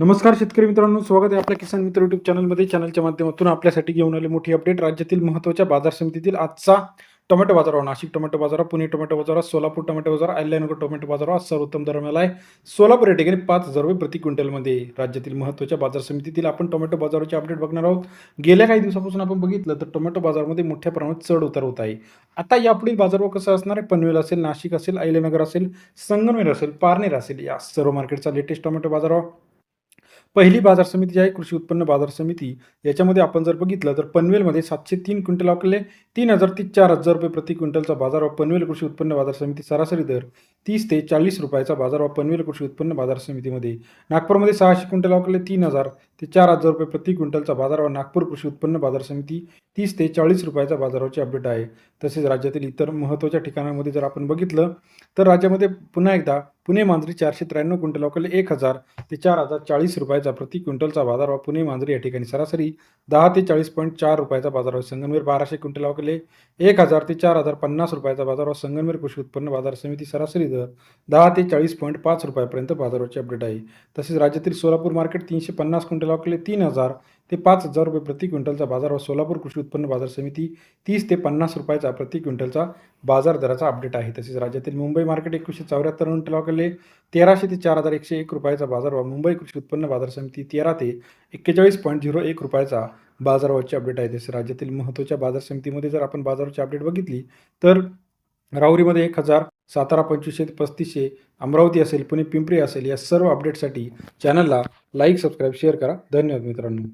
नमस्कार शेतकरी मित्रांनो, स्वागत आहे आपल्या किसान मित्र यूट्यूब चॅनलमध्ये. चॅनलच्या माध्यमातून आपल्यासाठी घेऊन आले मोठी अपडेट. राज्यातील महत्त्वाच्या बाजार समितीतील आजचा टोमॅटो बाजारावर, नाशिक टोमॅटो बाजारावर, पुणे टोमॅटो बाजारावर, सोलापूर टोमॅटो बाजारावर, अहिल्यानगर टोमॅटो बाजारावर आज सर्वोत्तम दर मिळाला आहे. सोलापूर या ठिकाणी 5,000 रुपये प्रति क्विंटलमध्ये. राज्यातील महत्त्वाच्या बाजार समितीतील आपण टोमॅटो बाजाराचे अपडेट बघणार आहोत. गेल्या काही दिवसापासून आपण बघितलं तर टोमॅटो बाजारामध्ये मोठ्या प्रमाणात चढ उतार होत आहे. आता यापुढील बाजारभाव कसा असणार आहे? पनवेल असेल, नाशिक असेल, अहिल्यानगर असेल, संगमनेर असेल, पारनेर असेल, या सर्व मार्केटचा लेटेस्ट टोमॅटो बाजारभाव. पहिली बाजार समिती जी आहे कृषी उत्पन्न बाजार समिती, याच्यामध्ये आपण जर बघितलं तर पनवेलमध्ये 703 क्विंटल अवकले 3,000 ते 4,000 रुपये प्रति क्विंटलचा बाजारभाव. पनवेल कृषी उत्पन्न बाजार समिती सरासरी दर 30 ते 40 रुपयाचा बाजारभाव पनवेल कृषी उत्पन्न बाजार समितीमध्ये. नागपूरमध्ये 600 क्विंटल अवकले 3,000 ते 4,000 रुपये प्रति क्विंटलचा बाजारभाव. नागपूर कृषी उत्पन्न बाजार समिती 30 ते 40 रुपयाचा बाजाराची अपडेट आहे. तसेच राज्यातील इतर महत्त्वाच्या ठिकाणांमध्ये जर आपण बघितलं तर राज्यामध्ये पुन्हा एकदा पुणे मांजरी 493 क्विंटल अवकले 1,000 ते 4,040 रुपयाचा प्रति क्विंटलचा बाजारभाव. पुणे मांजरी या ठिकाणी सरासरी 10 ते 40.4 रुपयाचा बाजारभाव. संगमनेर 1200 क्विंटल अवकले 1,000 ते 4,050 रुपयाचा बाजारभाव. संगमनेर कृषी उत्पन्न बाजार समिती सरासरी दर 10 ते 40.5 रुपयापर्यंत बाजाराची अपडेट आहे. तसेच राज्यातील सोलापूर मार्केट 350 क्विंटल अवकले 3,000 ते 5,000 रुपये प्रति क्विंटलचा बाजारभाव. सोलापूर कृषी उत्पन्न बाजार समिती 30 ते 50 रुपयाचा प्रति क्विंटलचा बाजार दराचा अपडेट आहे. तसेच राज्यातील मुंबई मार्केट 2174 क्विंटल अवकले 1300 ते 4,101 रुपयाचा बाजारभाव. मुंबई कृषी उत्पन्न बाजार समिती 13 ते 41.01 रुपयाचा बाजारभावाची अपडेट आहे. तसेच राज्यातील महत्त्वाच्या बाजार समितीमध्ये जर आपण बाजाराची अपडेट बघितली तर राहुरीमध्ये 1,000, सातारा 2,500 ते 3,500, अमरावती असेल, पुणे पिंपरी असेल, या सर्व अपडेटसाठी चॅनलला लाईक, सबस्क्राईब, शेअर करा. धन्यवाद मित्रांनो.